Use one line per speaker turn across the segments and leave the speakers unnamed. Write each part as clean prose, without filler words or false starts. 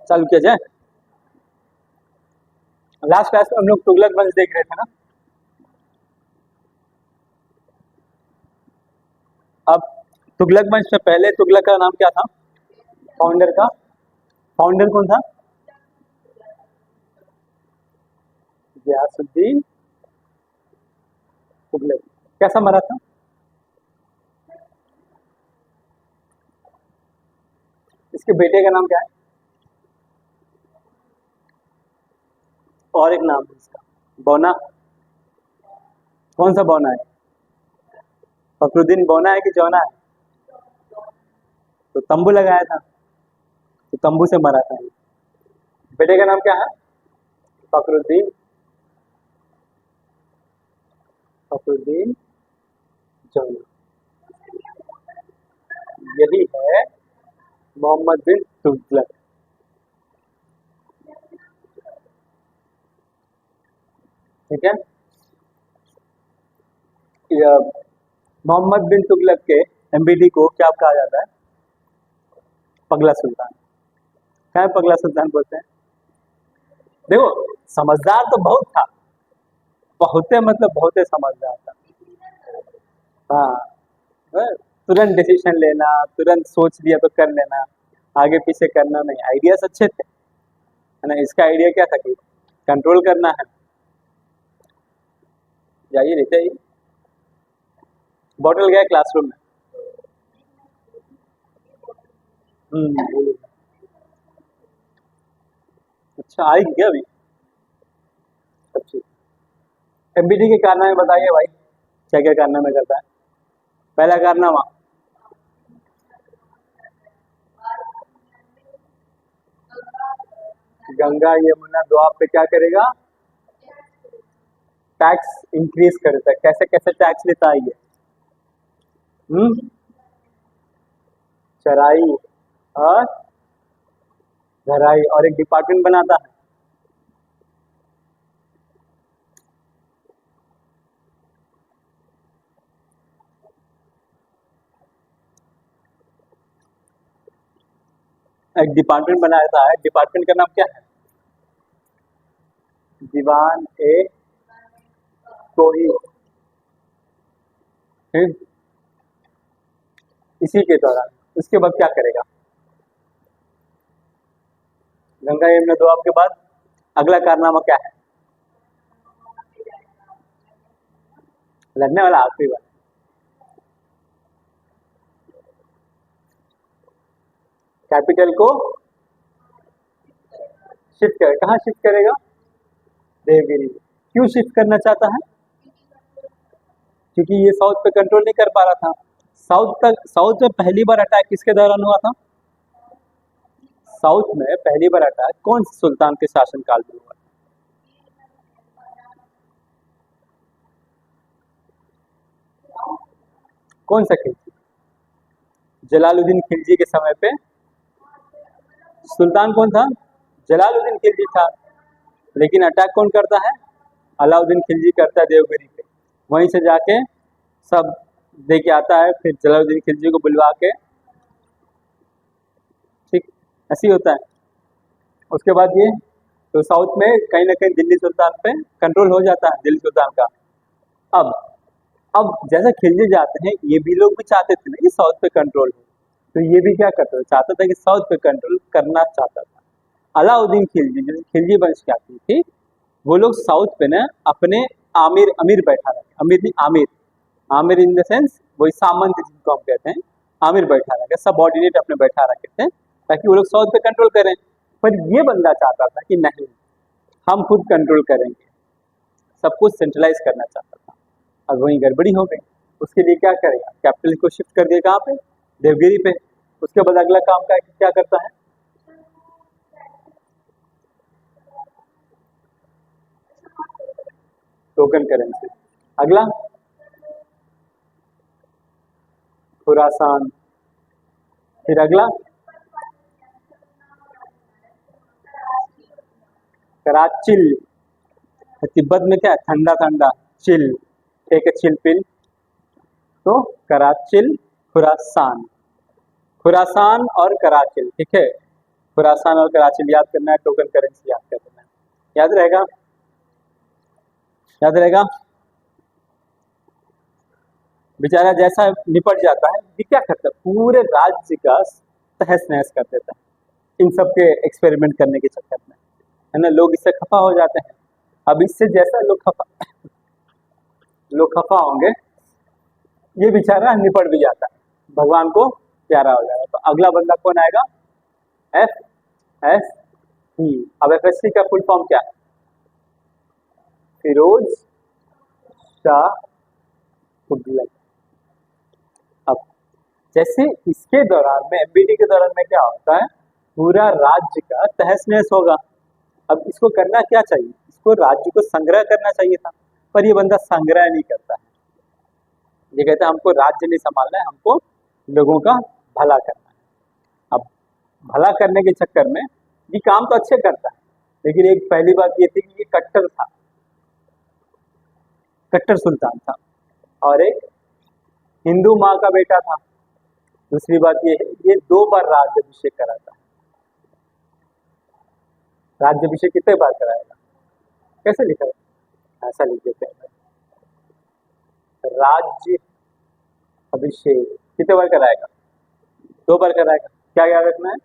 चालू किया जाए। लास्ट क्लास में हम लोग तुगलक वंश देख रहे थे ना। अब तुगलक वंश से पहले तुगलक का नाम क्या था? फाउंडर का फाउंडर कौन था? गयासुद्दीन तुगलक। कैसा मरा था? इसके बेटे का नाम क्या है? और एक नाम है इसका, बौना। कौन सा बौना है? फखरुद्दीन बौना है कि जौना है? तो तंबू लगाया था, तो तंबू से मरा था ये। बेटे का नाम क्या है? फखरुद्दीन फखरुद्दीन जौना। यही है मोहम्मद बिन तुगलक। ठीक है, मोहम्मद बिन तुगलक के एमबीडी को क्या कहा जाता है? पगला सुल्तान। क्या है पगला सुल्तान बोलते हैं? देखो, समझदार तो बहुत था, बहुते मतलब बहुते समझदार था। हाँ, तुरंत डिसीजन लेना, तुरंत सोच लिया तो कर लेना, आगे पीछे करना नहीं। आइडियाज अच्छे थे, है ना। इसका आइडिया क्या था कि कंट्रोल करना है। जाइए रहते ही बॉटल गया क्लासरूम में। बोलो। अच्छा, आएगी क्या अभी? अच्छी। एमबीडी के कारनामे बताइए भाई, क्या क्या कारनामे करता है? पहला कारनामा, गंगा यमुना द्वाब पे क्या करेगा? टैक्स इंक्रीज करता है। कैसे कैसे टैक्स लेता है ये? चराई और घराई, और एक डिपार्टमेंट बनाता है। एक डिपार्टमेंट बनाता है। डिपार्टमेंट का नाम क्या है? दीवान ए कोई। ठीक, इसी के दौरान उसके बाद क्या करेगा? गंगा यमुना दोआब के बाद अगला कारनामा क्या है? लड़ने वाला आखिरी बार। कैपिटल को शिफ्ट करे। कहाँ शिफ्ट करेगा? देवगिरी। क्यों शिफ्ट करना चाहता है? क्योंकि ये साउथ पे कंट्रोल नहीं कर पा रहा था। साउथ में पहली बार अटैक किसके दौरान हुआ था? साउथ में पहली बार अटैक कौन से सुल्तान के शासनकाल में हुआ? कौन सा खिलजी? जलालुद्दीन खिलजी के समय पे सुल्तान कौन था? जलालुद्दीन खिलजी था। लेकिन अटैक कौन करता है? अलाउद्दीन खिलजी करता है देवगिरी पे। वहीं से जाके सब दे के आता है, फिर जलालुद्दीन खिलजी को बुलवा के। ठीक, ऐसी होता है। उसके बाद ये तो साउथ में कहीं ना कहीं दिल्ली सुल्तान पे कंट्रोल हो जाता है, दिल्ली सुल्तान का। अब अब जैसे खिलजी जाते हैं, ये भी लोग भी चाहते थे ना कि साउथ पे कंट्रोल हो, तो ये भी क्या करता था? चाहता था कि साउथ पे कंट्रोल करना चाहता था। अलाउद्दीन खिलजी, जो खिलजी वंश की आती थी, वो लोग साउथ पे ना अपने आमिर अमीर बैठा रखे। अमीर नहीं, Aamir. Aamir in the sense वही सामंत जिनको हम कहते हैं। आमिर बैठा रखे, सबऑर्डिनेट अपने बैठा रखे थे, ताकि वो लोग साउथ पे कंट्रोल करें। पर ये बंदा चाहता था कि नहीं, हम खुद कंट्रोल करेंगे, सब कुछ सेंट्रलाइज करना चाहता था। अब वही गड़बड़ी हो गई। उसके लिए क्या करेगा? कैपिटल को शिफ्ट कर दिया कहाँ पे? देवगिरी पे। उसके बाद अगला काम क्या करता है? Token currency. अगला खुरासान। फिर अगला कराचिल। तिब्बत में क्या है? ठंडा ठंडा, chill. Take a chill pill. तो कराचिल, खुरासान। खुरासान और कराचिल, ठीक है। खुरासान और कराची याद करना है, टोकन करेंसी याद कर देना है। याद रहेगा, याद रहेगा। बेचारा जैसा निपट जाता है, ये क्या करता है, पूरे राज्य का तहस नहस कर देता है इन सब के एक्सपेरिमेंट करने के चक्कर में, है ना। लोग इससे खफा हो जाते हैं। अब इससे जैसा लोग खफा होंगे, ये बेचारा निपट भी जाता है, भगवान को प्यारा हो जाएगा। तो अगला बंदा कौन आएगा, FSC। अब FSC का फुल फॉर्म क्या है, फिरोज शाह तुगलक। अब जैसे इसके दौरान में, MBD के दौरान में क्या होता है, पूरा राज्य का तहस नहस होगा। अब इसको करना क्या चाहिए, इसको राज्य को संग्रह करना चाहिए था, पर ये बंदा संग्रह नहीं करता है। ये कहता है हमको राज्य नहीं संभालना है, हमको लोगों का भला करना है। अब भला करने के चक्कर में ये काम तो अच्छे करता है, लेकिन एक पहली बात ये थी कि ये कट्टर था, कट्टर सुल्तान था, और एक हिंदू माँ का बेटा था। दूसरी बात ये है, ये 2 बार राज्याभिषेक कराता है। राज्याभिषेक कितने बार कराएगा, कैसे लिखा है, ऐसा लिख देते हैं, राज्य अभिषेक कितने बार कराएगा, 2 बार कराएगा। क्या याद रखना है,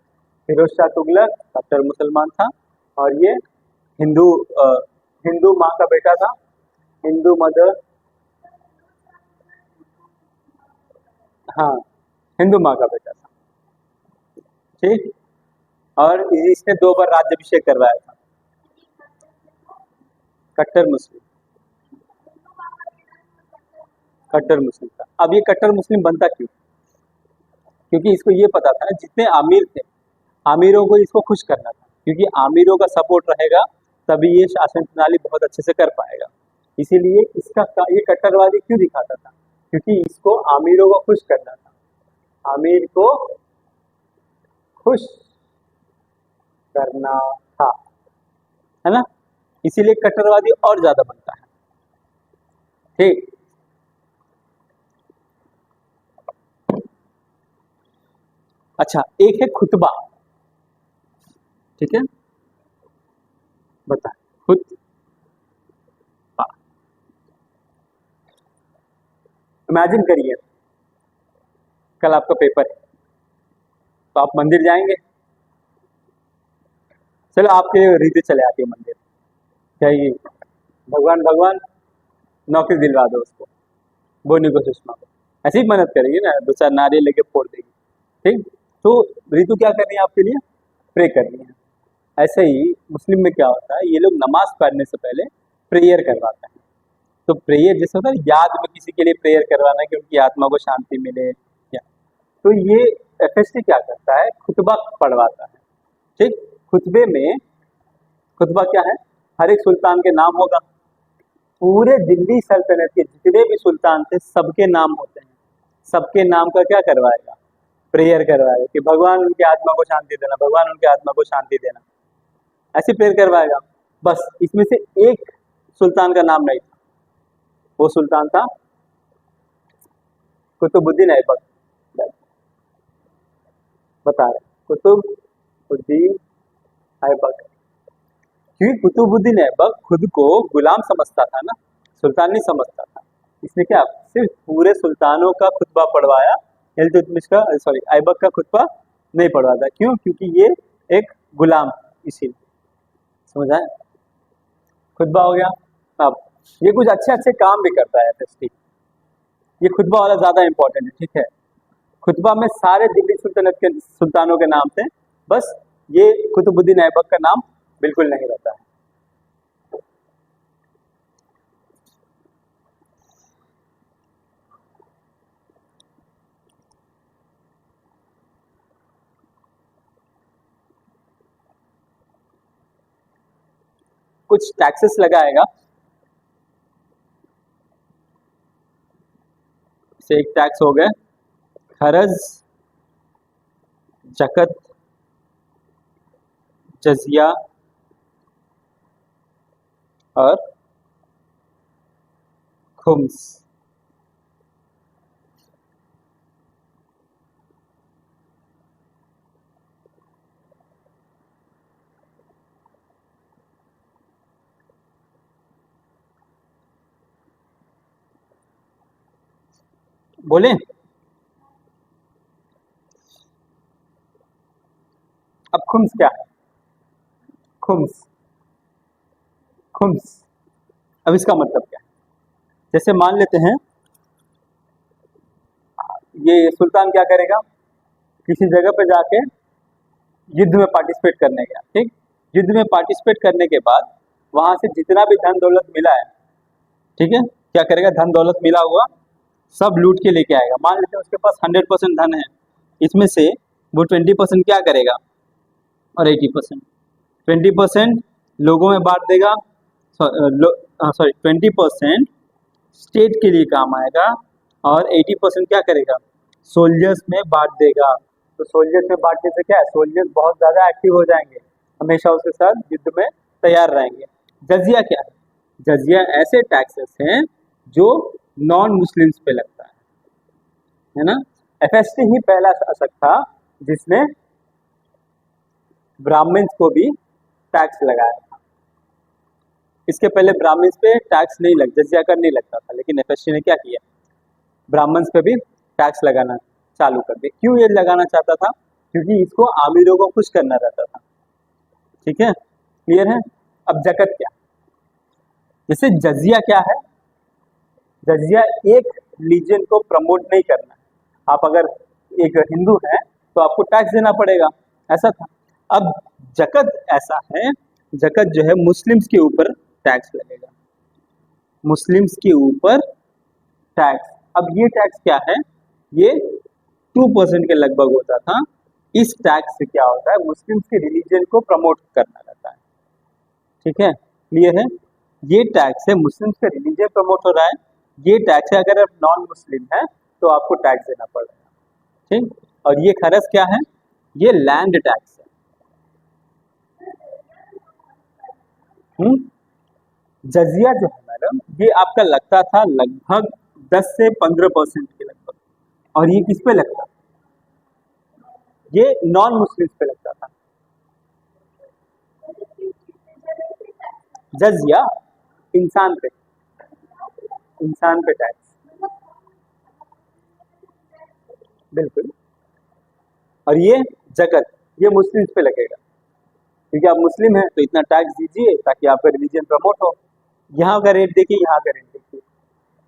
फिरोज शाह तुगलक कट्टर मुसलमान था, और ये हिंदू हिंदू माँ का बेटा था, हिंदू मदर, हाँ, हिंदू माँ का बेटा था, ठीक। और इसने 2 बार राज्याभिषेक करवाया था, कट्टर मुस्लिम, कट्टर मुस्लिम था। अब ये कट्टर मुस्लिम बनता क्यों, क्योंकि इसको ये पता था ना, जितने आमिर थे, आमिरों को इसको खुश करना था, क्योंकि आमिरों का सपोर्ट रहेगा तभी ये शासन प्रणाली बहुत अच्छे से कर पाएगा। इसीलिए ये कट्टरवादी क्यों दिखाता था, क्योंकि इसको आमिरों को खुश करना था, आमिर को खुश करना था, है ना। इसीलिए कट्टरवादी और ज्यादा बनता है, ठीक। अच्छा, एक है खुतबा, ठीक है, बता खुतबा। इमेजिन करिए कल आपका पेपर है, तो आप मंदिर जाएंगे, चलो आपके रीति चले आती है मंदिर, चाहिए भगवान भगवान नौकरी दिलवा दो उसको, बोनी को सुषमा को, ऐसी ही मन्नत करेगी ना, 2-4 नारियल लेके फोड़ देगी, ठीक। तो ऋतु क्या कर रही है आपके लिए, प्रे कर रही है। ऐसे ही मुस्लिम में क्या होता है, ये लोग नमाज पढ़ने से पहले प्रेयर करवाते हैं। तो प्रेयर जैसे होता है, याद में किसी के लिए प्रेयर करवाना कि उनकी आत्मा को शांति मिले, या तो ये FSC क्या करता है, खुतबा पढ़वाता है, ठीक। खुतबे में, खुतबा क्या है, हर एक सुल्तान के नाम होगा, पूरे दिल्ली सल्तनत के जितने भी सुल्तान थे सबके नाम होते हैं, सबके नाम का क्या करवाएगा, प्रेयर करवाएगा कि भगवान उनकी आत्मा को शांति देना, भगवान उनकी आत्मा को शांति देना, ऐसे प्रेयर करवाएगा। बस इसमें से एक सुल्तान का नाम नहीं था, वो सुल्तान था कुतुबुद्दीन ऐबक। बता रहे कुतुबुद्दीन ऐबक, क्योंकि कुतुबुद्दीन ऐबक खुद को गुलाम समझता था ना, सुल्तान नहीं समझता था। इसने क्या सिर्फ पूरे सुल्तानों का खुतबा पढ़वाया, इल्तुतमिश का, सॉरी, ऐबक का खुतबा नहीं पढ़वाता। क्यों, क्योंकि ये एक गुलाम, इसीलिए, समझ आया। खुतबा हो गया। अब ये कुछ अच्छे अच्छे काम भी करता है FST, ये खुतबा वाला ज्यादा इंपॉर्टेंट है, ठीक है। खुतबा में सारे दिल्ली सुल्तनत के सुल्तानों के नाम थे, बस ये कुतुबुद्दीन ऐबक का नाम बिल्कुल नहीं रहता है। कुछ टैक्सेस लगाएगा, से एक टैक्स हो गए खरज, जकत, जजिया और खुम्स। बोले? अब खुम्स क्या है? खुम्स, खुम्स, अब इसका मतलब क्या है? जैसे मान लेते हैं ये सुल्तान क्या करेगा, किसी जगह पे जाके युद्ध में पार्टिसिपेट करने गया, ठीक, युद्ध में पार्टिसिपेट करने के बाद वहां से जितना भी धन दौलत मिला है, ठीक है, क्या करेगा, धन दौलत मिला हुआ सब लूट के लेके आएगा। मान लेते हैं उसके पास 100% धन है, इसमें से वो 20% क्या करेगा, और 80%, 20% लोगों में बांट देगा, सॉरी 20% स्टेट के लिए काम आएगा, और 80% क्या करेगा, सोल्जर्स में बांट देगा। तो सोल्जर्स में बांटने से क्या है, सोल्जर्स बहुत ज्यादा एक्टिव हो जाएंगे, हमेशा उसके साथ युद्ध में तैयार रहेंगे। जजिया क्या है, जजिया ऐसे टैक्सेस हैं जो नॉन मुस्लिम्स पे लगता है ना। एफएसटी ही पहला शासक था जिसने ब्राह्मण्स को भी टैक्स लगाया था। इसके पहले ब्राह्मण्स पे टैक्स नहीं लग, जजिया कर नहीं लगता था, लेकिन एफएसटी ने क्या किया, ब्राह्मण्स पे भी टैक्स लगाना चालू कर दिया। क्यों ये लगाना चाहता था, क्योंकि इसको आमिरों को खुश करना रहता था, ठीक है, क्लियर है। अब जकत क्या, जैसे जजिया क्या है, जजिया एक रिलीजन को प्रमोट नहीं करना है। आप अगर एक हिंदू हैं तो आपको टैक्स देना पड़ेगा, ऐसा था। अब जकत ऐसा है, जकत जो है मुस्लिम्स के ऊपर टैक्स लगेगा, मुस्लिम्स के ऊपर टैक्स। अब ये टैक्स क्या है, ये 2% के लगभग होता था। इस टैक्स से क्या होता है, मुस्लिम्स के रिलीजन को प्रमोट करना रहता है, ठीक है, क्लियर है। ये टैक्स है, मुस्लिम्स का रिलीजन प्रमोट हो रहा है, ये टैक्स है। अगर आप नॉन मुस्लिम है तो आपको टैक्स देना पड़ेगा, ठीक। और ये खरस क्या है, ये लैंड टैक्स है। जजिया जो है मैडम, ये आपका लगता था लगभग 10 से 15% के लगभग, और ये किस पे लगता, ये नॉन मुस्लिम्स पे लगता था। जजिया इंसान पे, इंसान पे टैक्स, बिल्कुल। और ये जगत, ये मुस्लिम्स पे लगेगा, क्योंकि आप मुस्लिम हैं तो इतना टैक्स दीजिए ताकि आपका रिलीजन प्रमोट हो। यहाँ का रेट देखिए, यहाँ का रेट देखिए,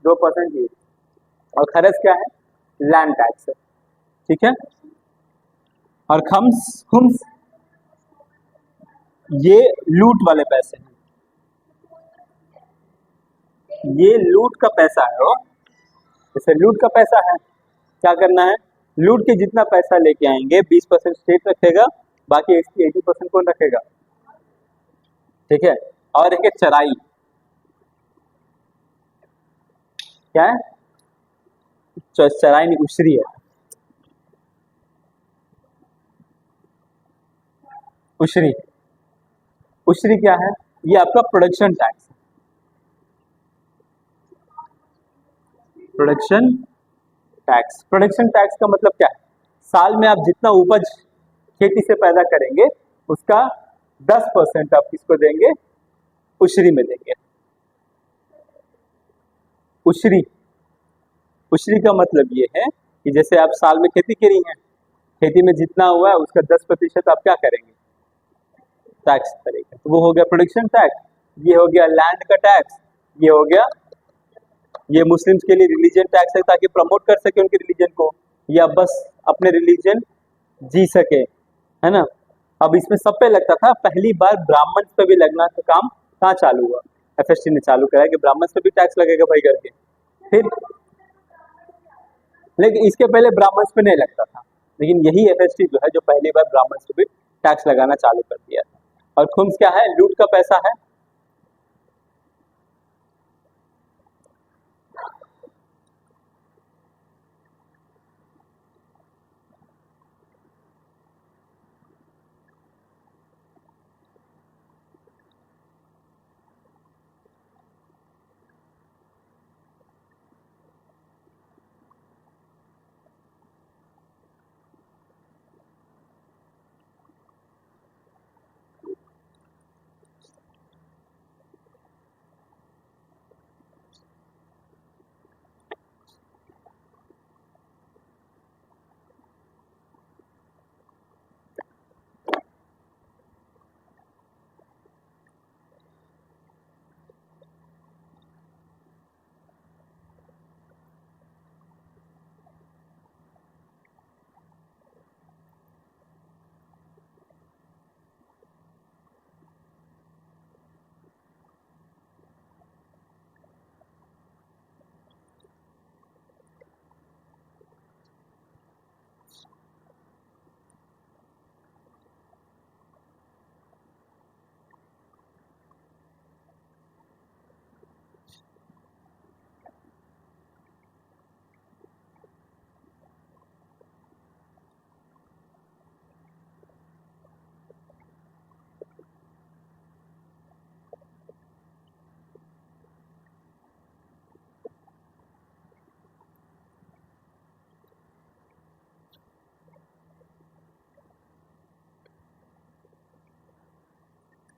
2% ये। और खरस क्या है, लैंड टैक्स है, ठीक है। और खम्स, खुम्स, ये लूट वाले पैसे हैं, ये लूट का पैसा है। वो जैसे लूट का पैसा है, क्या करना है, लूट के जितना पैसा लेके आएंगे 20% स्टेट रखेगा, बाकी इसकी 80% कौन रखेगा, ठीक है। और एक है चराई, क्या है, चराई नहीं, उशरी है, उशरी। उशरी क्या है, ये आपका production tax, production tax. Production tax का मतलब क्या है, साल में आप जितना उपज खेती से पैदा करेंगे उसका 10% आप किसको देंगे, उशरी में देंगे। उशरी, उशरी का मतलब ये है कि जैसे आप साल में खेती करी है, खेती में जितना हुआ है उसका 10% आप क्या करेंगे, टैक्स करेंगे। तो वो हो गया प्रोडक्शन टैक्स, ये हो गया लैंड का टैक्स, ये हो गया, ये मुस्लिम्स के लिए रिलीजन टैक्स है ताकि प्रमोट कर सके उनके रिलीजन को, या बस अपने रिलीजन जी सके, है ना। अब इसमें सब पे लगता था, पहली बार ब्राह्मण पे भी लगना का काम कहाँ चालू हुआ, एफएसटी ने चालू कराया कि ब्राह्मण पे भी टैक्स लगेगा भाई करके। फिर लेकिन इसके पहले ब्राह्मण पे नहीं लगता था, लेकिन यही एफएसटी जो है जो पहली बार ब्राह्मण पे भी टैक्स लगाना चालू कर दिया था। और खुम्स क्या है, लूट का पैसा है।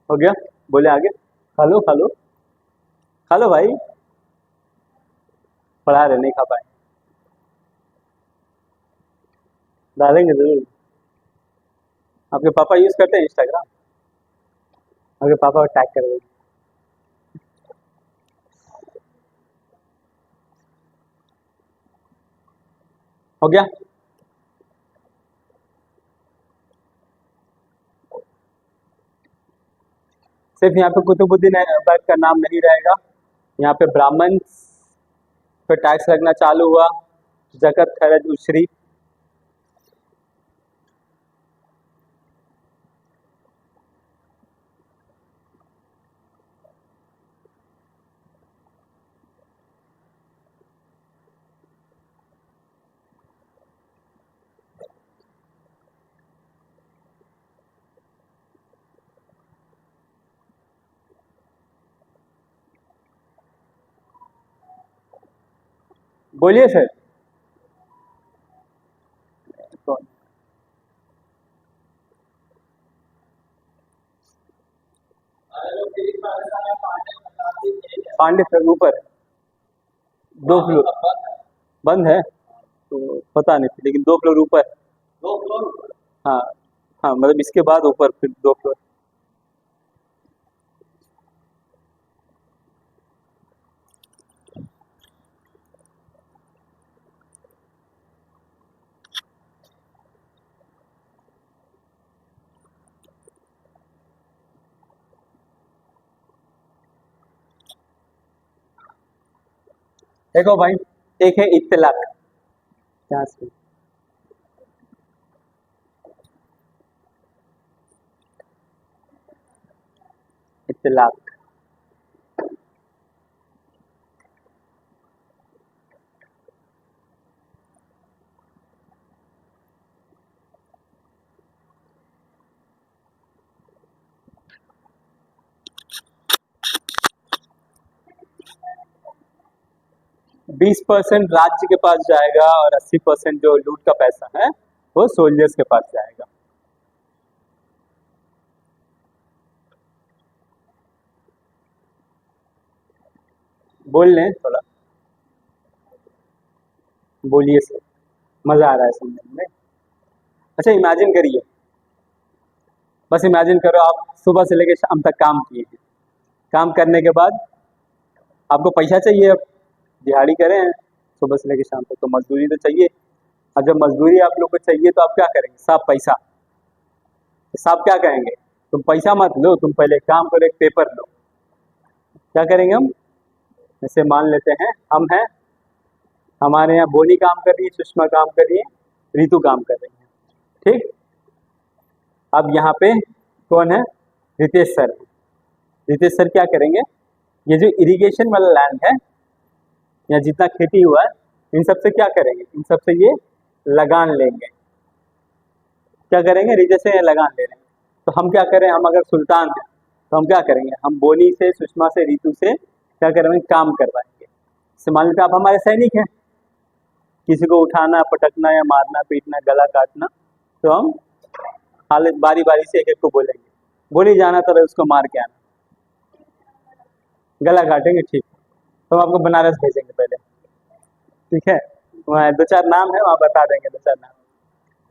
हो गया, बोले आगे। हेलो हेलो हेलो भाई, पढ़ा रहे नहीं खा पाए, डालेंगे जरूर। आपके पापा यूज करते हैं इंस्टाग्राम? आपके पापा को टैग कर देंगे। हो गया। सिर्फ यहाँ पे कुतुबुद्दीन ऐबक का नाम नहीं रहेगा, यहाँ पे ब्राह्मण पे टैक्स लगना चालू हुआ, जकत खरज उशरी। बोलिए सर। कौन? पांडे सर ऊपर, 2 फ्लोर बंद है तो पता नहीं, लेकिन 2 फ्लोर ऊपर। हाँ हाँ, मतलब इसके बाद ऊपर फिर 2 फ्लोर। देखो भाई, एक है इत्तलाक, यहाँ से इत्तलाक। बीस परसेंट राज्य के पास जाएगा और 80% जो लूट का पैसा है वो सोल्जर्स के पास जाएगा। बोल लें थोड़ा, बोलिए सर, मजा आ रहा है सुनने में। अच्छा इमेजिन करिए, बस इमेजिन करो आप सुबह से लेकर शाम तक काम किए हैं, काम करने के बाद आपको पैसा चाहिए, अब दिहाड़ी करें हैं सुबह से लेकर शाम तक, तो मजदूरी तो चाहिए। अब जब मजदूरी आप लोग को चाहिए तो आप क्या करेंगे? साहब पैसा। तो साहब क्या कहेंगे? तुम पैसा मत लो, तुम पहले एक काम करो, एक पेपर लो। क्या करेंगे हम? जैसे मान लेते हैं हम हैं, हमारे यहाँ बोनी काम कर रही है, सुषमा काम कर रही है, रितु काम कर रही है, ठीक। अब यहाँ पे कौन है? रितेश सर। रितेश सर क्या करेंगे? ये जो इरिगेशन वाला लैंड है या जितना खेती हुआ है, इन सब से क्या करेंगे? इन सब से ये लगान लेंगे। क्या करेंगे? रितेश से लगान ले लेंगे। तो हम क्या करें? हम अगर सुल्तान हैं तो हम क्या करेंगे? हम बोनी से, सुषमा से, रितु से क्या करेंगे? काम करवाएंगे। जैसे मान लीजिए आप हमारे सैनिक हैं, किसी को उठाना, पटकना या मारना, पीटना, गला काटना, तो हम हालत बारी बारी से एक एक को बोलेंगे, बोली जाना तो उसको मार के आना, गला काटेंगे, ठीक। तो हम आपको बनारस भेजेंगे पहले, ठीक है। वहाँ 2-4 नाम है, वहाँ बता देंगे 2-4 नाम।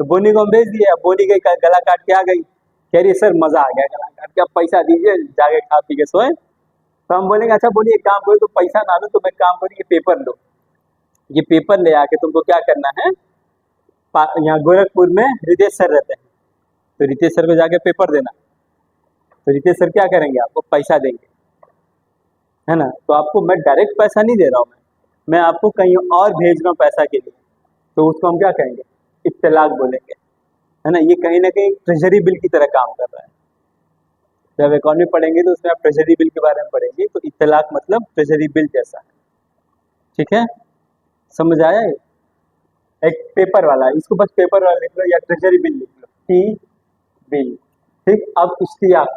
तो बोनी को हम भेज दिए, अब बोनी गई, गला काट के आ गई, कह रही सर मजा आ गया गला काट के, अब पैसा दीजिए, जाके खा पी के सोए। तो हम बोलेंगे अच्छा बोलिए एक काम करो, तो पैसा ना लो, तुम एक काम करो, ये पेपर लो, ये पेपर ले आके तुमको क्या करना है, यहाँ गोरखपुर में रितेश सर रहते हैं, तो रितेश सर को जाके पेपर देना। तो रितेश सर क्या करेंगे? आपको पैसा देंगे, है ना। तो आपको मैं डायरेक्ट पैसा नहीं दे रहा हूँ, मैं आपको कहीं और भेज रहा हूँ पैसा के लिए, तो उसको हम क्या कहेंगे? इत्तलाक बोलेंगे, है ना। ये कहीं ना कहीं ट्रेजरी बिल की तरह काम कर रहा है। जब इकोनॉमी पढ़ेंगे तो उसमें आप ट्रेजरी बिल के बारे में पढ़ेंगे, तो इत्तलाक मतलब ट्रेजरी बिल जैसा है, ठीक है। समझ आया ये? एक पेपर वाला, इसको बस पेपर वाला लिख लो या ट्रेजरी बिल लिख लो, टी बिल, ठीक। अब इश्तियाक,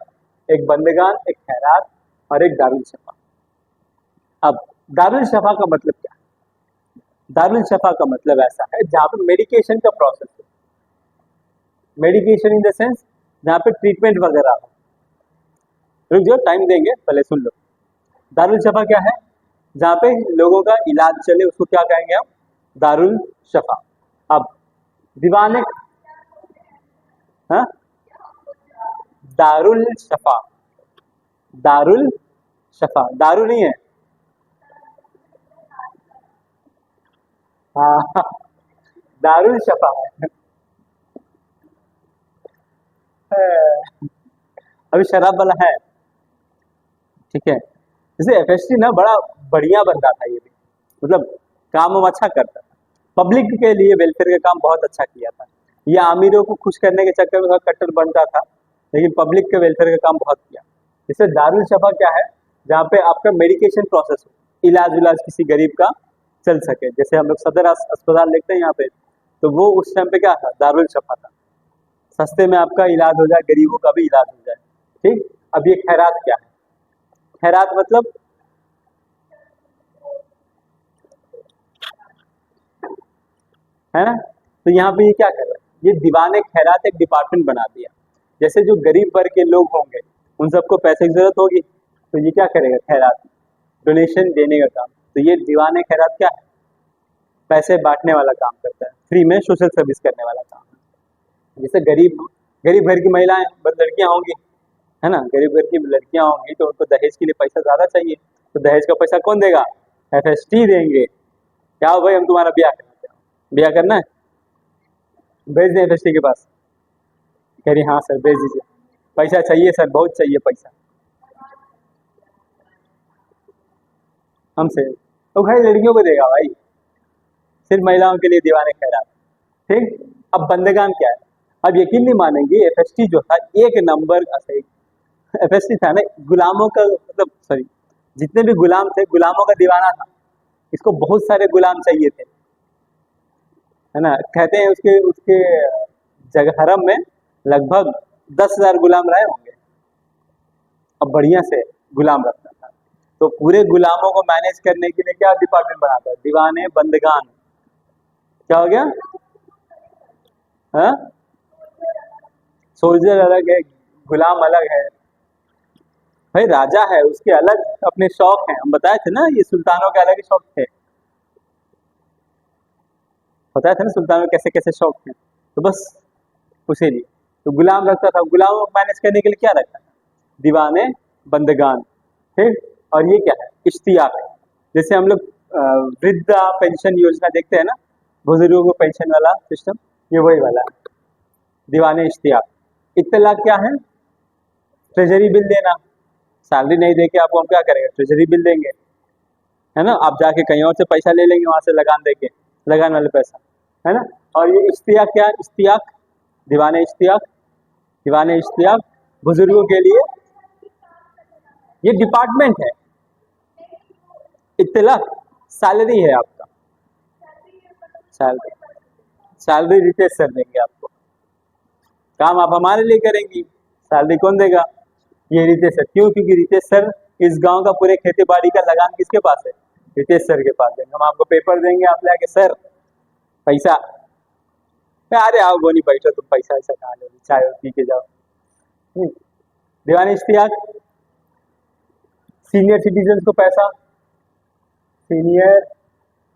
एक बंदगान, एक खैरात और एक दारुल शफा। अब दारुल शफा का मतलब क्या है? दारुल शफा का मतलब ऐसा है जहाँ पे मेडिकेशन का प्रोसेस है, मेडिकेशन इन द सेंस जहाँ पे ट्रीटमेंट वगैरह हो, रुक जाओ, टाइम देंगे, पहले सुन लो। दारुल शफा क्या है? जहाँ पे लोगों का इलाज चले उसको क्या कहेंगे हम? दारुल शफा। अब दीवाने, हाँ, दारुल शफा, दारुल शफा, दारू नहीं है। हाँ, दारुल शफा है। अभी शराब वाला है, ठीक है। जैसे एफएसटी ना बड़ा बढ़िया बंदा था, ये भी मतलब काम वो अच्छा करता था, पब्लिक के लिए वेलफेयर का काम बहुत अच्छा किया था। ये आमिरों को खुश करने के चक्कर में थोड़ा कट्टर बनता था, लेकिन पब्लिक के वेलफेयर का काम बहुत किया। जैसे दारुल शफा क्या है? जहाँ पे आपका मेडिकेशन प्रोसेस हो, इलाज उलाज किसी गरीब का चल सके। जैसे हम लोग सदर अस्पताल देखते हैं यहाँ पे, तो वो उस टाइम पे क्या था? दारुल शफा था। सस्ते में आपका इलाज हो जाए, गरीबों का भी इलाज हो जाए। ठीक। अब ये खैरात क्या है? खैरात मतलब, है ना? तो यहाँ पे ये क्या कर रहा है? ये दीवाने खैरात एक डिपार्टमेंट बना दिया। जैसे जो गरीब वर्ग के लोग होंगे, उन सबको पैसे की जरूरत होगी, तो ये क्या करेगा? खैरात, डोनेशन देने का काम। तो ये दीवाने खैरात क्या है? पैसे बांटने वाला काम करता है, फ्री में सोशल सर्विस करने वाला काम। जैसे गरीब गरीब घर की महिलाएं, बस लड़कियां होंगी, है ना, गरीब घर की लड़कियां होंगी, तो उनको दहेज के लिए पैसा ज्यादा चाहिए। तो दहेज का पैसा कौन देगा? एफएसटी देंगे। क्या हो भाई, हम तुम्हारा ब्याह करना चाहते हैं, ब्याह करना है, भेज दें एफएसटी के पास? कह रही हाँ सर भेज दीजिए, पैसा चाहिए सर, बहुत चाहिए पैसा हमसे। तो भाई लड़कियों को देगा भाई, सिर्फ महिलाओं के लिए दीवाने खैरात। ठीक। अब बंदगान क्या है? अब यकीन नहीं मानेंगे, एफएसटी जो था एक नंबर का सही, एफएसटी था ना गुलामों का, मतलब सॉरी, जितने भी गुलाम थे गुलामों का दीवाना था। इसको बहुत सारे गुलाम चाहिए थे, है ना। कहते हैं उसके उसके जगह हरम में लगभग 10,000 गुलाम रहे होंगे। अब बढ़िया से गुलाम रखता था, तो पूरे गुलामों को मैनेज करने के लिए क्या डिपार्टमेंट बनाता है? दीवाने बंदगान। क्या हो गया? हाँ, सोल्जर अलग है, गुलाम अलग है। भाई राजा है, उसके अलग अपने शौक हैं, हम बताए थे ना, ये सुल्तानों के अलग ही शौक थे। बताया था ना सुल्तानों के कैसे कैसे शौक थे, तो बस उसी लिए तो गुलाम रखता था। गुलामों को मैनेज करने के लिए क्या रखता था? दीवाने बंदगान। ठीक। और ये क्या है? इश्तियाक। जैसे हम लोग वृद्धा पेंशन योजना देखते हैं ना, बुजुर्गों को पेंशन वाला सिस्टम, ये वही वाला है, दीवाने इश्तियाक। इत्तला क्या है? ट्रेजरी बिल देना। सैलरी नहीं दे के आपको हम क्या करेंगे? ट्रेजरी बिल देंगे, है ना। आप जाके कहीं और से पैसा ले लेंगे, वहां से लगान देके, लगान वाले पैसा, है ना। और ये इश्तियाक क्या है? इश्तियाक, दीवाने इश्तियाक, दीवाने इश्तियाक बुजुर्गों के लिए ये डिपार्टमेंट है। इत्तला सैलरी है आपका, सैलरी, सैलरी रितेश सर देंगे आपको, काम आप हमारे लिए करेंगी, सैलरी कौन देगा? ये रितेश सर। क्यों? क्योंकि रितेश सर इस गांव का पूरे खेती बाड़ी का लगान किसके पास है? रितेश सर के पास देंगे। हम आपको पेपर देंगे, आप लाके सर पैसा, अरे आओ गोनी बैठो, तुम पैसा ऐसा कहा लो, चाय पी के जाओ। दीवानी इश्तियाक, सीनियर सिटीजन को पैसा, सीनियर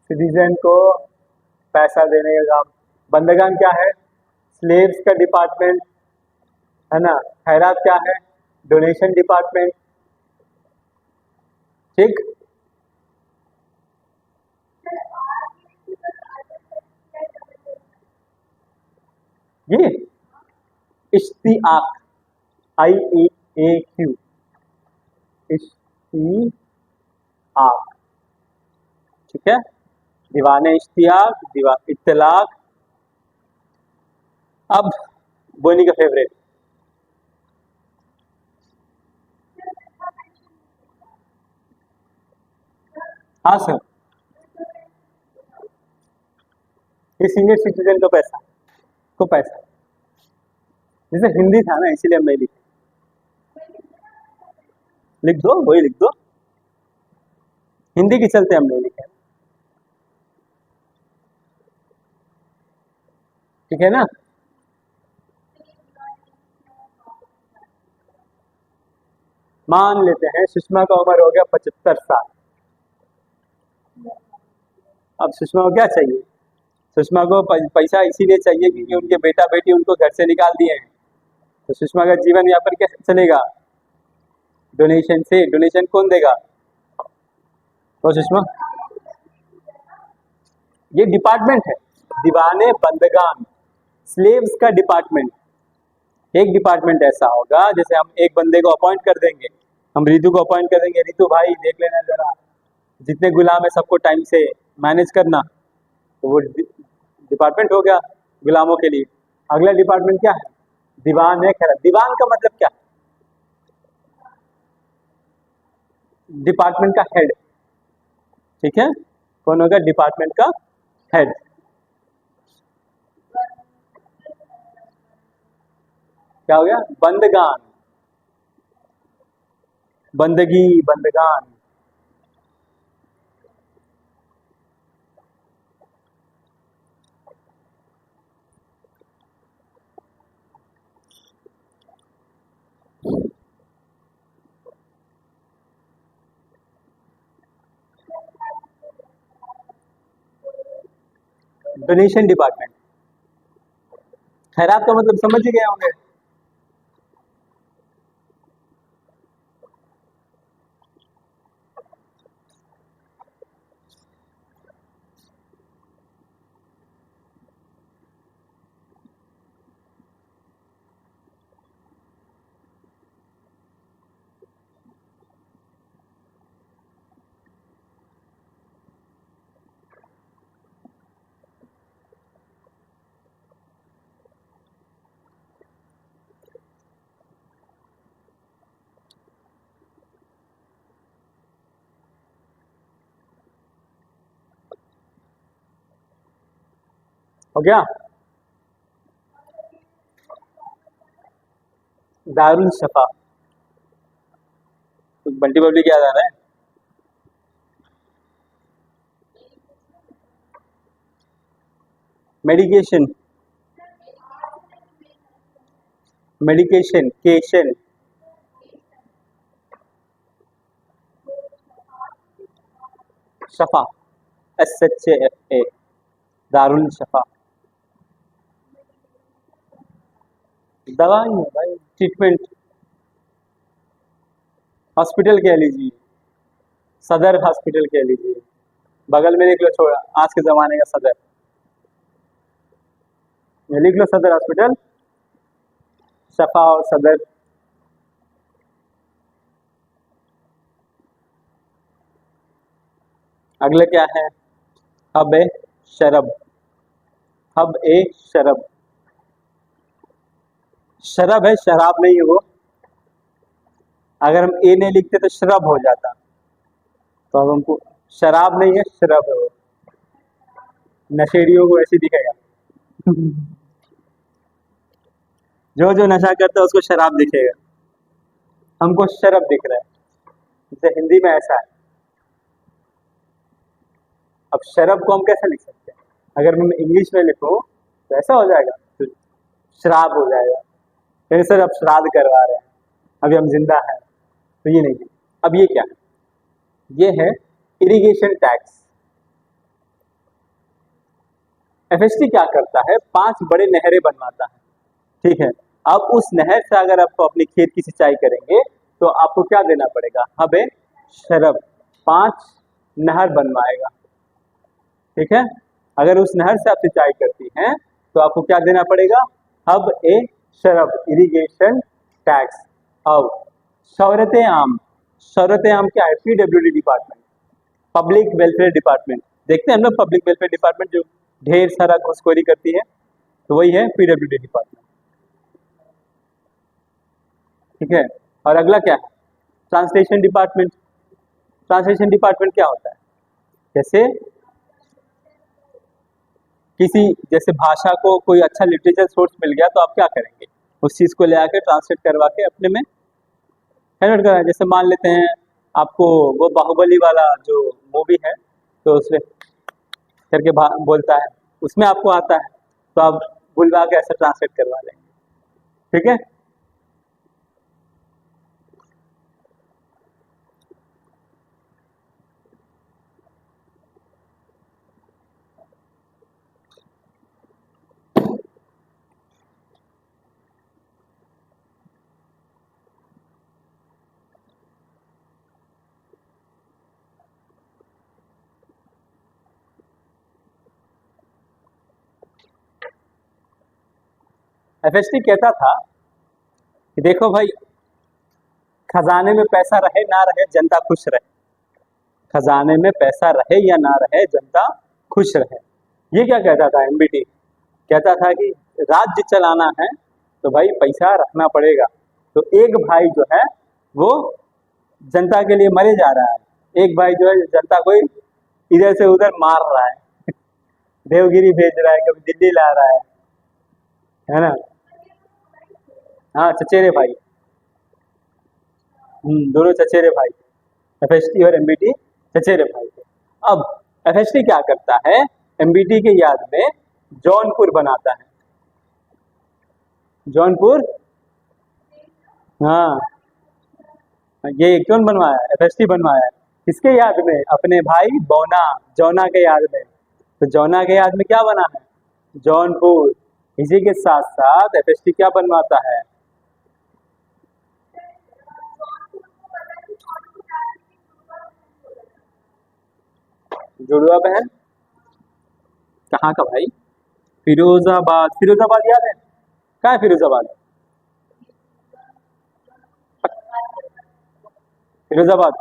सिटीजन को पैसा देने का काम। बंदगान क्या है? स्लेव्स का डिपार्टमेंट, है ना। खैरात क्या है? Donation department. ठीक। ये इश्तियाक, IEAQ, इश्तियाक, ठीक है। दीवाने इश्तियाक, दीवा इत्तलाक। अब बोनी का फेवरेट, हाँ सर, ये सीनियर सिटीजन का पैसा, को पैसा, जैसे हिंदी था ना इसीलिए मैं लिख दो, वही लिख दो, हिंदी के चलते हम नहीं लिखे, ठीक है ना। मान लेते हैं सुषमा का उम्र हो गया 75 साल। अब सुषमा को क्या चाहिए? सुषमा को पैसा इसीलिए चाहिए क्योंकि उनके बेटा बेटी उनको घर से निकाल दिए हैं। तो सुषमा का जीवन यापन कैसे चलेगा? डोनेशन से। डोनेशन कौन देगा? तो सुषमा, ये डिपार्टमेंट है, दीवाने बंदगान, स्लेव्स का डिपार्टमेंट। एक डिपार्टमेंट ऐसा होगा, जैसे हम एक बंदे को अपॉइंट कर देंगे, हम रितु को अपॉइंट कर देंगे, रितु भाई देख लेना जरा जितने गुलाम है सबको टाइम से मैनेज करना। तो वो डिपार्टमेंट हो गया गुलामों के लिए। अगला डिपार्टमेंट क्या है? दीवान है खैर। दीवान का मतलब क्या? डिपार्टमेंट का हेड। ठीक है, कौन होगा? डिपार्टमेंट का हेड। क्या हो गया? बंदगान, बंदगी, बंदगान। Donation department. खैरात का मतलब समझ ही गए होंगे। हो गया? दारुल शफा। कुछ बंटी बबली क्या आ रहा है? मेडिकेशन, मेडिकेशन, केशन। शफा, SHA, दारुल शफा। दवाई है भाई, ट्रीटमेंट। हॉस्पिटल कह लीजिए, सदर हॉस्पिटल कह लीजिए, बगल में लिख लो, छोड़ा आज के जमाने का सदर, ये लिख लो सदर हॉस्पिटल, शफा और सदर। अगला क्या है? हब ए शरब, हब ए शरब। शरब है, शराब नहीं है वो। अगर हम ए नहीं लिखते तो शरब हो जाता, तो अब हमको शराब नहीं है, शरब है वो। नशेड़ियों को ऐसे दिखेगा। जो जो नशा करता है उसको शराब दिखेगा, हमको शरब दिख रहा है। जैसे हिंदी में ऐसा है। अब शरब को हम कैसे लिख सकते हैं? अगर मैं इंग्लिश में लिखूं तो ऐसा हो जाएगा, तो शराब हो जाएगा। फिर सर अब श्राद्ध करवा रहे हैं, अभी हम जिंदा हैं, तो ये नहीं। अब ये क्या है? ये है इरिगेशन टैक्स। FST क्या करता है? 5 बड़े नहरें बनवाता है। ठीक है, अब उस नहर से अगर आप अपने खेत की सिंचाई करेंगे तो आपको क्या देना पड़ेगा? हबे शरब, 5 नहर बनवाएगा। ठीक है, अगर उस नहर से आप सिंचाई करती हैं तो आपको क्या देना पड़ेगा? हब ए शरब, इरिगेशन टैक्स। अब शौरत आम, शौरत आम क्या है? PWD department, public welfare department. देखते हैं हम लोग पब्लिक वेलफेयर डिपार्टमेंट जो ढेर सारा घुसखोरी करती है, तो वही है PWD डिपार्टमेंट। ठीक है, और अगला क्या है? Translation department. ट्रांसलेशन डिपार्टमेंट क्या होता है? जैसे किसी जैसे भाषा को कोई अच्छा लिटरेचर सोर्स मिल गया तो आप क्या करेंगे? उस चीज को ले आके ट्रांसलेट करवा के अपने में कन्वर्ट करा। जैसे मान लेते हैं आपको वो बाहुबली वाला जो मूवी है, तो उसमें करके बोलता है, उसमें आपको आता है, तो आप बुलवा के ऐसे ट्रांसलेट करवा लेंगे। ठीक है, एफएसटी कहता था कि देखो भाई, खजाने में पैसा रहे ना रहे, जनता खुश रहे। खजाने में पैसा रहे या ना रहे, जनता खुश रहे। ये क्या कहता था एमबीटी? कहता था कि राज्य चलाना है तो भाई पैसा रखना पड़ेगा। तो एक भाई जो है वो जनता के लिए मरे जा रहा है, एक भाई जो है जनता को इधर से उधर मार रहा है देवगिरी भेज रहा है, कभी दिल्ली ला रहा है ना। हाँ, चचेरे भाई, दोनों चचेरे भाई, एफएसटी और एमबीटी चचेरे भाई थे। अब एफएसटी क्या करता है? एमबीटी के याद में जौनपुर बनाता है। जौनपुर, हाँ, ये कौन बनवाया है? एफएसटी बनवाया है। किसके याद में? अपने भाई बौना, जौना के याद में। तो जौना के याद में क्या बना है? जौनपुर। इसी के साथ साथ एफएसटी क्या बनवाता है? जुड़वा बहन कहाँ का भाई? फिरोजाबाद। फिरोजाबाद याद है? कहाँ है फिरोजाबाद? फिरोजाबाद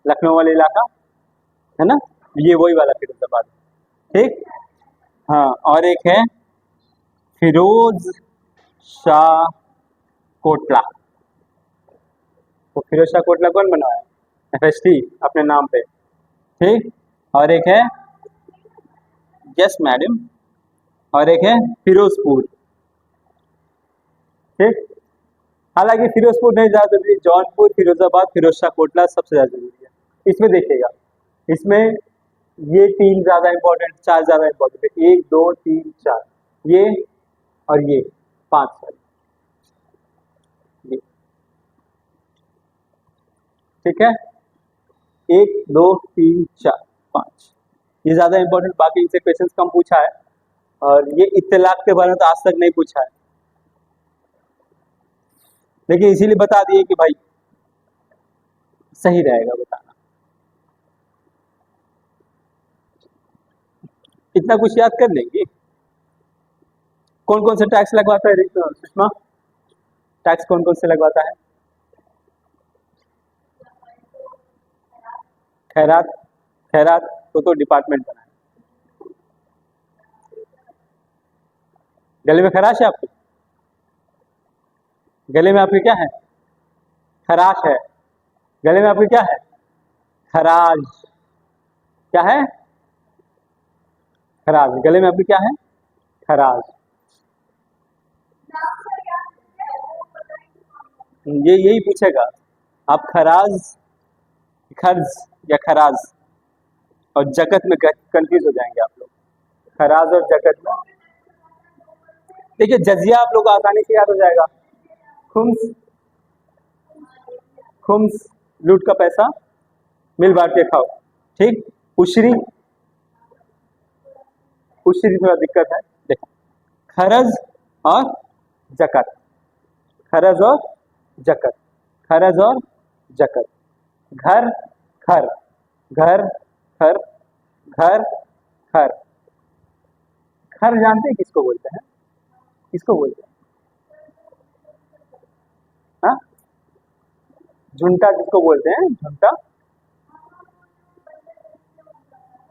लखनऊ वाला इलाका है ना, ये वही वाला फिरोजाबाद। ठीक, हाँ। और एक है फिरोज शाह कोटला। तो फिरोज शाह कोटला कौन बनवाया? एफएसटी, अपने नाम पे। ठीक, और एक है, यस मैडम, और एक है फिरोजपुर। ठीक, हालांकि फिरोजपुर नहीं ज्यादा जरूरी, जौनपुर, फिरोजाबाद, फिरोज शाह कोटला सबसे ज्यादा जरूरी है। इसमें देखिएगा, इसमें ये तीन ज्यादा इंपॉर्टेंट, चार ज्यादा इंपॉर्टेंट है। एक, दो, तीन, चार, ये और ये पांच, सॉरी, ये। ठीक है, एक, दो, तीन, चार, पांच, ये ज्यादा इंपॉर्टेंट। बाकी इनसे क्वेश्चन कम पूछा है, और ये इत्तलाक के बारे में तो आज तक नहीं पूछा है, लेकिन इसीलिए बता दिए कि भाई सही रहेगा बताना। इतना कुछ याद कर लेंगे। कौन कौन से टैक्स लगवाता है सुषमा? टैक्स कौन कौन से लगवाता है? खैरात, खैरात तो डिपार्टमेंट बना है। गले में खराश है आपकी? गले में आपके क्या है? खराश है। गले में आपके क्या है? खराज। क्या है? खराज। गले में आपके क्या है? खराज। ये यही पूछेगा आप, खराज, खर्ज या खराज, और जकत में कंफ्यूज हो जाएंगे आप लोग। खराज और जकत में देखिए, जजिया आप लोग को आसानी से याद हो जाएगा। खुम्स, खुम्स लूट का पैसा, मिल बांट के खाओ। ठीक, उशरी, उशरी थोड़ा दिक्कत है। देखो, खरज और जकत, खरज और जकत, खरज और जकत। घर, खर, घर, खर, घर, खर। खर जानते हैं किसको बोलते हैं? किसको बोलते हैं? हाँ, झुंटा किसको बोलते हैं? झुंटा,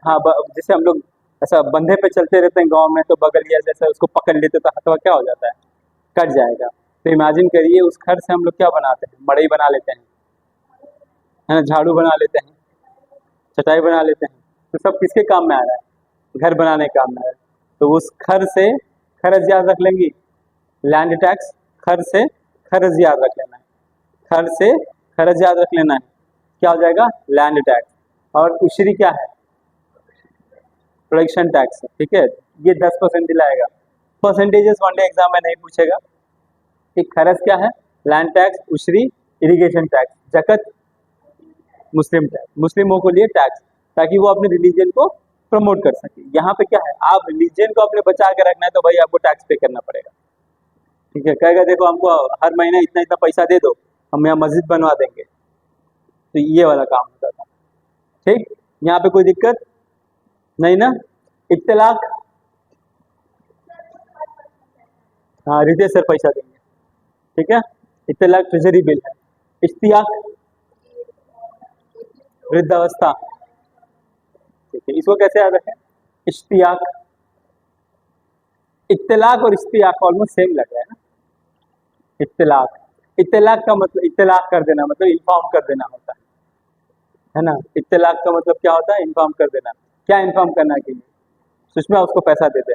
हाँ, जैसे हम लोग ऐसा बंधे पे चलते रहते हैं गांव में, तो बगलिया जैसे उसको पकड़ लेते तो हथवा क्या हो जाता है? कट जाएगा। तो इमेजिन करिए, उस खर से हम लोग क्या बनाते हैं? मड़ई बना लेते हैं, है ना, झाड़ू बना लेते हैं, चटाई बना लेते हैं। तो सब किसके काम में आ रहा है? घर बनाने के काम में आ रहा है। तो उस खर से खरज याद रख लेंगी, लैंड टैक्स। खर से खरज याद रख लेना है, खर से खरज याद रख लेना है। क्या हो जाएगा? Land tax. और उशरी क्या है? Production tax. ठीक है, ये 10% दिलाएगा। परसेंटेजेस वन डे एग्जाम में नहीं पूछेगा। कि खरज क्या है? लैंड टैक्स, उशरी इरिगेशन टैक्स, जकत मुस्लिम टैक्स, मुस्लिमों को लिए टैक्स, ताकि वो अपने रिलीजन को प्रमोट कर सके। यहाँ पे क्या है? आप रिलीजन को अपने बचा के रखना है तो भाई आपको टैक्स पे करना पड़ेगा। ठीक है, कहेगा देखो हमको हर महीने इतना इतना पैसा दे दो, हम यहाँ मस्जिद बनवा देंगे। तो ये वाला काम होता था। ठीक, यहाँ पे कोई दिक्कत नहीं ना? इत्तलाक, हाँ, रितेश सर पैसा देंगे, ठीक है। इत्तलाक ट्रेजरी बिल है। इश्तियाक वृद्धावस्था, ठीक है, इसको कैसे याद रखें? इश्तियाक, इत्तलाक और इश्तियाक ऑलमोस्ट सेम लग रहा है ना। इत्तलाक, इत्तलाक का मतलब इत्तलाक कर देना, मतलब इन्फॉर्म कर देना होता है ना। इत्तलाक का मतलब क्या होता है? इन्फॉर्म कर देना। क्या इन्फॉर्म करना के लिए? सुषमा उसको पैसा दे दे,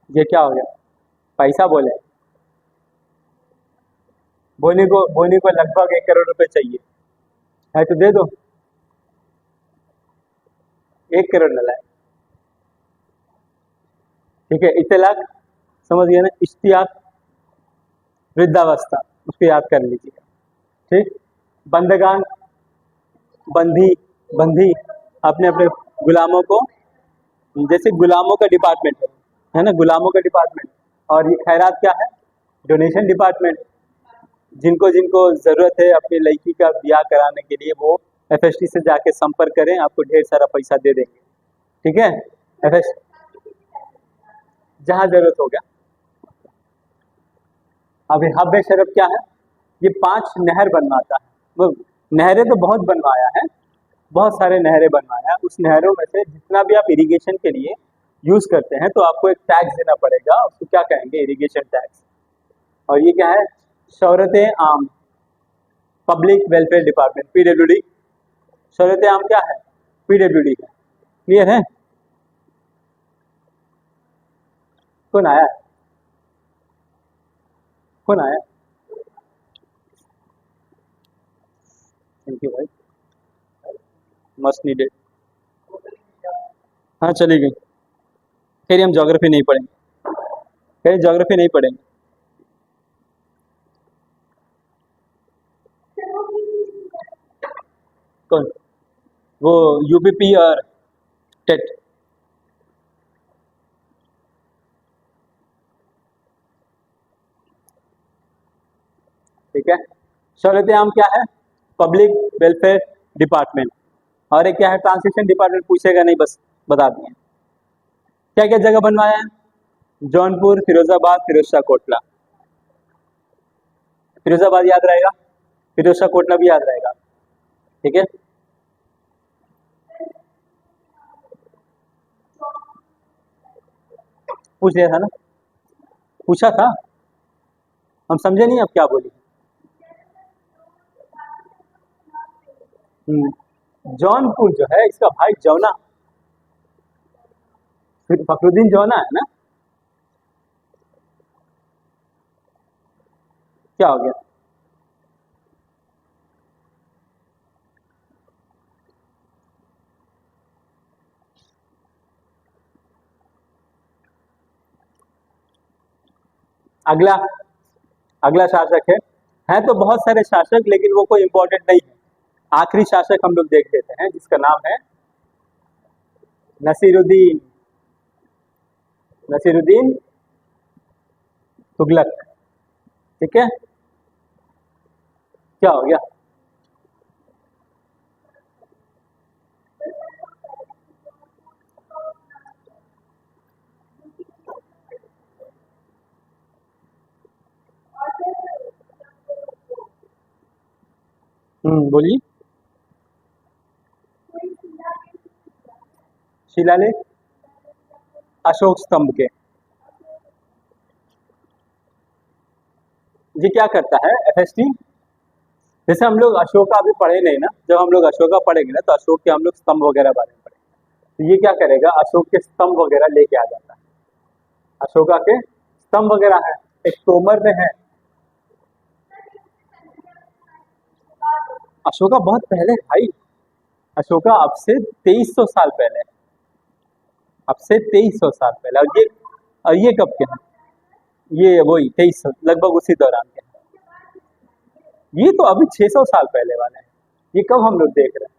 ये क्या हो गया? पैसा बोले, बोनी को लगभग 1 करोड़ रुपए चाहिए है, तो दे दो, 1 करोड़ न लाए, ठीक है। इत्तलाक समझ गया ना। इश्तियाक वृद्धावस्था, उसको याद कर लीजिए, ठीक। बंदगान, बंधी, बंधी अपने अपने गुलामों को, जैसे गुलामों का डिपार्टमेंट है ना, गुलामों का डिपार्टमेंट। और ये खैरात क्या है? Donation department. जिनको जिनको जरूरत है अपनी लड़की का ब्याह कराने के लिए, वो एफएसटी से जाके संपर्क करें, आपको ढेर सारा पैसा दे देंगे, ठीक है। एफएस जहां जरूरत हो गया। अभी हब्बे शरफ क्या है? ये 5 नहर बनवाता है। वो नहरें तो बहुत बनवाया है, बहुत सारे नहरें बनवाया। उस नहरों में से जितना भी आप इरिगेशन के लिए यूज करते हैं, तो आपको एक टैक्स देना पड़ेगा, उसको क्या कहेंगे? Irrigation tax. और ये क्या है? शौरत आम, पब्लिक वेलफेयर डिपार्टमेंट, पीडब्ल्यूडी। शौरत आम क्या है? पीडब्ल्यूडी है। क्लियर है? कौन आया? कौन आया? थैंक यू भाई, मस्ट नीडेड। हाँ, चली गई। फिर हम ज्योग्राफी नहीं पढ़ेंगे, फिर ज्योग्राफी नहीं पढ़ेंगे। कौन? वो यूपीपी और टेट। ठीक है। शौरत आम क्या है? Public welfare department. और एक क्या है? Translation department. पूछेगा नहीं, बस बता दिए। क्या क्या जगह बनवाया है? जौनपुर, फिरोजाबाद, फिरोजशाह कोटला। फिरोजाबाद याद रहेगा, फिरोजशाह कोटला भी याद रहेगा, ठीक है। पूछ लिया था ना, पूछा था, हम समझे नहीं, अब क्या बोली। जौनपुर जो है, इसका भाई जौना, फिर फखरुद्दीन जौना है ना। क्या हो गया? अगला, अगला शासक है तो बहुत सारे शासक, लेकिन वो कोई इंपॉर्टेंट नहीं है। आखिरी शासक हम लोग देख लेते हैं, जिसका नाम है नसीरुद्दीन, नसीरुद्दीन तुगलक, ठीक है। क्या हो गया? बोलिए। शिलालेख अशोक स्तंभ के। ये क्या करता है एफएसटी? जैसे हम लोग अशोका अभी पढ़े नहीं ना, जब हम लोग अशोका पढ़ेंगे ना, तो अशोक के हम लोग स्तंभ वगैरह बारे में पढ़ेंगे। तो ये क्या करेगा? अशोक के स्तंभ वगैरह लेके आ जाता है। अशोका के स्तंभ वगैरह है, एक तोमर में है। अशोका बहुत पहले है भाई, अशोका अब से 2300 साल पहले है, अब से 2300 साल पहले। और ये कब के हैं? ये वही 2300, लगभग उसी दौरान के हैं। ये तो अभी 600 साल पहले वाले हैं। ये कब हम लोग देख रहे हैं?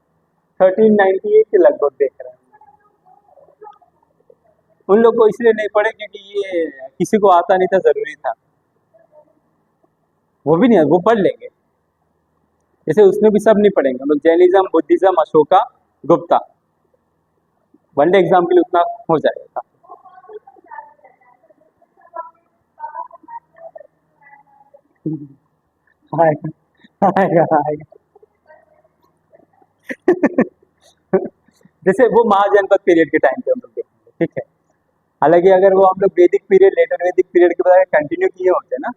1398 के लगभग देख रहे हैं। उन लोग को इसलिए नहीं पढ़े क्योंकि ये किसी को आता नहीं था, जरूरी था। वो भी नहीं, वो पढ़ लेंगे। जैसे उसमें भी सब नहीं पढ़ेंगे हम लोग, Jainism, Buddhism, Ashoka, Gupta. One day exam के लिए उतना हो जाएगा। आएगा आएगा आएगा। जैसे वो महाजनपद पीरियड के टाइम पे हम लोग देखेंगे, ठीक है। हालांकि अगर वो हम लोग वैदिक पीरियड, लेटर वैदिक पीरियड के बाद कंटिन्यू किए होते ना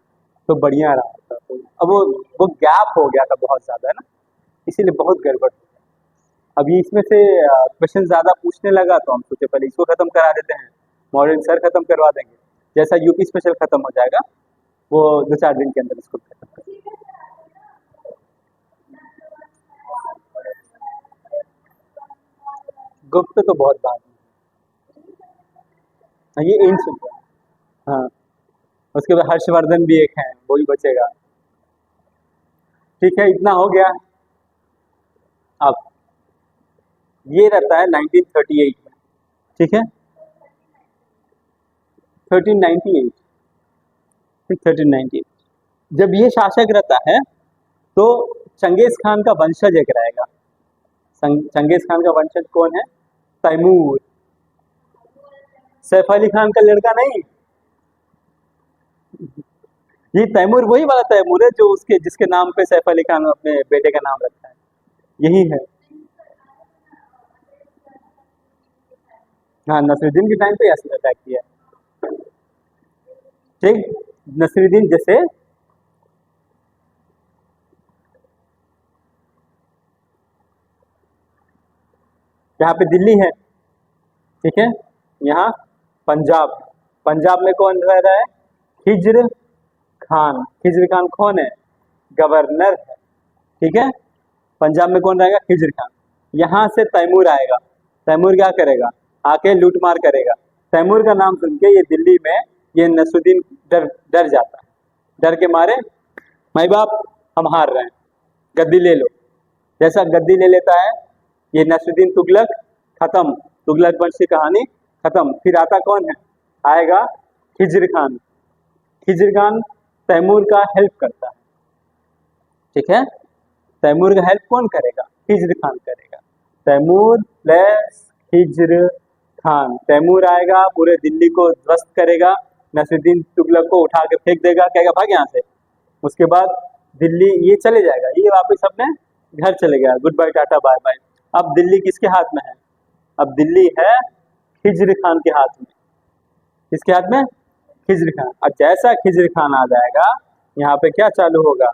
तो बढ़िया रहा होता। तो अब वो गैप हो गया था बहुत ज्यादा ना, इसीलिए बहुत गड़बड़। अभी इसमें से क्वेश्चन ज्यादा पूछने लगा तो हम सोचे पहले इसको खत्म करा देते हैं, मॉडर्न सर खत्म करवा देंगे, जैसा यूपी स्पेशल खत्म हो जाएगा वो 2-4 दिन के अंदर इसको खत्म कर। गुप्त तो बहुत बाद में, ये एंशिएंट। हाँ, उसके बाद हर्षवर्धन भी एक है, वो भी बचेगा। ठीक है, इतना हो गया। अब ये रहता है 1938 में, ठीक है, 1398, ठीक, 1398। जब ये शासक रहता है तो चंगेज खान का वंशज एक रहेगा। चंगेज खान का वंशज कौन है? तैमूर। सैफ अली खान का लड़का नहीं, ये तैमूर वही वाला तैमूर है जो उसके जिसके नाम पे सैफ अली खान अपने बेटे का नाम रखा है, यही है। हाँ, नसरुद्दीन के टाइम पे ऐसे अटैक किया, ठीक। नसरुद्दीन जैसे यहाँ पे दिल्ली है, ठीक है, यहाँ पंजाब, पंजाब में कौन रह रहा है? खिज्र खान। खिज्र खान कौन है? गवर्नर है, ठीक है। पंजाब में कौन रहेगा? खिज्र खान। यहाँ से तैमूर आएगा, तैमूर क्या करेगा? आके लूटमार करेगा। तैमूर का नाम सुन के ये दिल्ली में ये नसरुद्दीन डर डर जाता है, डर के मारे माई बाप हम हार रहे हैं, गद्दी ले लो। जैसा गद्दी ले लेता है ये नसरुद्दीन तुगलक, खत्म, तुगलक वंश की कहानी खत्म। फिर आता कौन है? आएगा खिज्र खान। खिज्र खान तैमूर का हेल्प करता है, ठीक है। तैमूर का हेल्प कौन करेगा? खिज्र खान करेगा। तैमूर प्लस खिज्र खान। तैमूर आएगा, पूरे दिल्ली को ध्वस्त करेगा, नसरुद्दीन तुगलक को उठा के फेंक देगा, कहेगा भाग यहाँ से। उसके बाद दिल्ली ये चले जाएगा, ये वापस अपने घर चले गया, goodbye tata bye bye. अब दिल्ली किसके हाथ में है? अब दिल्ली है खिज्र खान के हाथ में। किसके हाथ में? खिज्र खान। अब जैसा खिज्र खान आ जाएगा यहाँ पे क्या चालू होगा?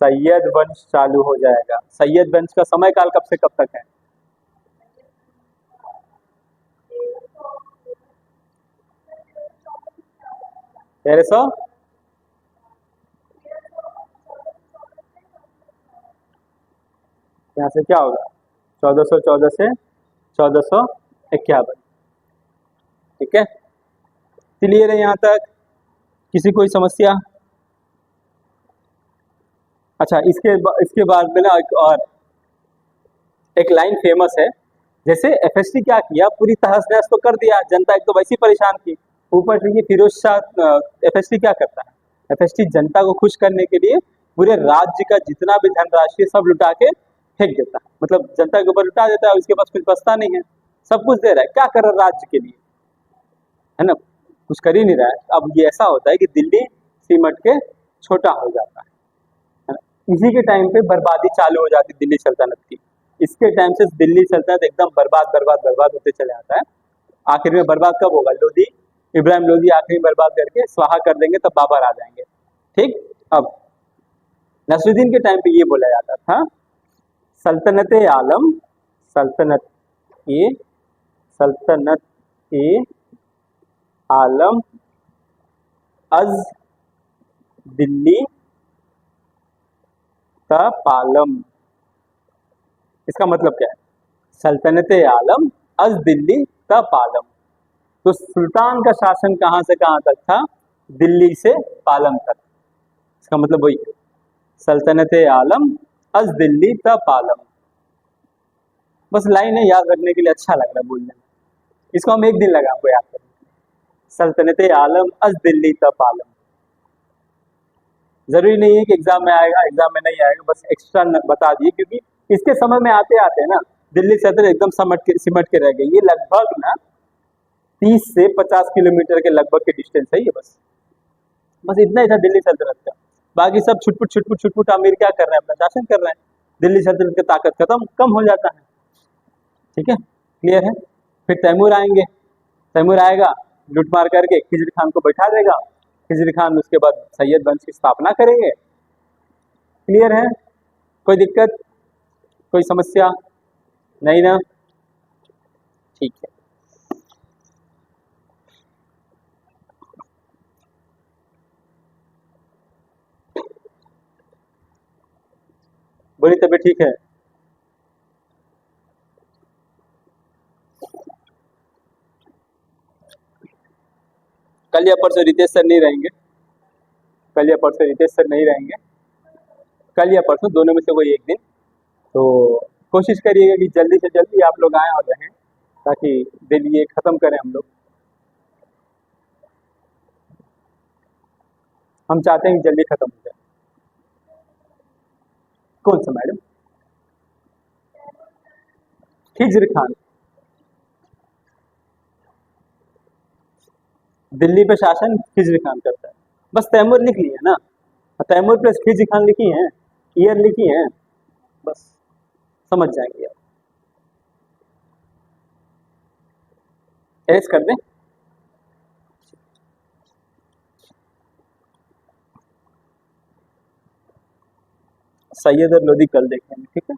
सैयद वंश चालू हो जाएगा। सैयद वंश का समय काल कब से कब तक है? 1300, यहाँ से क्या होगा? 1414 से 1451, ठीक है। क्लियर है यहाँ तक? किसी कोई समस्या? अच्छा, इसके बाद में ना एक और एक लाइन फेमस है, जैसे एफएसटी क्या किया, पूरी तहस नहस तो कर दिया, जनता एक तो वैसी परेशान थी, ऊपर से ये फिरोज शाह। एफएसटी क्या करता है? एफएसटी जनता को खुश करने के लिए पूरे राज्य का जितना भी धनराशि है सब लुटा के फेंक देता है, मतलब जनता के ऊपर लुटा देता है, उसके पास कुछ बचता नहीं है, सब कुछ दे रहा है, क्या कर रहा है राज्य के लिए, है ना, कुछ कर ही नहीं रहा है। अब ये ऐसा होता है कि दिल्ली सिमट के छोटा हो जाता है ना? इसी के टाइम पे बर्बादी चालू हो जाती दिल्ली सल्तनत की। इसके टाइम से दिल्ली सल्तनत एकदम बर्बाद बर्बाद बर्बाद होते चले आता है। आखिर में बर्बाद कब होगा? लोधी, इब्राहिम लोधी आखिर में बर्बाद करके स्वाहा कर देंगे, तब बाबर आ जाएंगे, ठीक। अब नसरुद्दीन के टाइम पे ये बोला जाता था, सल्तनत आलम, सल्तनत ए सल्तनत ए आलम अज दिल्ली का पालम। इसका मतलब क्या है? सल्तनत आलम अज दिल्ली का पालम। तो सुल्तान का शासन कहां से कहां तक था? दिल्ली से पालम तक। इसका मतलब वही है, सल्तनत आलम अज दिल्ली का पालम। बस लाइन है, याद रखने के लिए अच्छा लग रहा है बोलने में, इसको हम एक दिन लगा आपको याद करने। सल्तनत आलम अज दिल्ली का पालम। जरूरी नहीं है कि एग्जाम में आएगा, एग्जाम में नहीं आएगा, बस एक्स्ट्रा बता दिए, क्योंकि इसके समय में आते आते ना दिल्ली सल्तनत एकदम सिमट के रह गई। ये लगभग ना 30 से 50 किलोमीटर के लगभग के डिस्टेंस है ये, बस इतना ही था दिल्ली सल्तनत का। बाकी सब छुटपुट छुटपुट छुटपुट आमिर क्या कर रहे हैं, अपना शासन कर रहे हैं। दिल्ली सल्तनत की ताकत खत्म कम हो जाता है। ठीक है, क्लियर है। फिर तैमूर आएंगे, तैमूर आएगा, लूट मार करके खिजर खान को बैठा देगा। खिजर खान उसके बाद सैयद वंश की स्थापना करेंगे। क्लियर है, कोई दिक्कत, कोई समस्या नहीं ना? ठीक है। बड़ी तबीयत ठीक है? कल या परसों रितेश सर नहीं रहेंगे, कल या परसों रितेश सर नहीं रहेंगे, कल या परसों दोनों में से कोई एक दिन। तो कोशिश करिएगा कि जल्दी से जल्दी आप लोग आएँ और रहें, ताकि दिन ये खत्म करें हम लोग। हम चाहते हैं कि जल्दी खत्म हो जाए। कौन सा मैडम? खिज्र खान दिल्ली पे शासन खिज्र खान करता है। बस तैमूर लिख लिए ना, तैमूर प्लस खिज्र खान लिखी है, ईयर लिखी है, बस समझ जाएंगे आप। एस कर दें। सैयद और लोधी कल देखेंगे, ठीक है।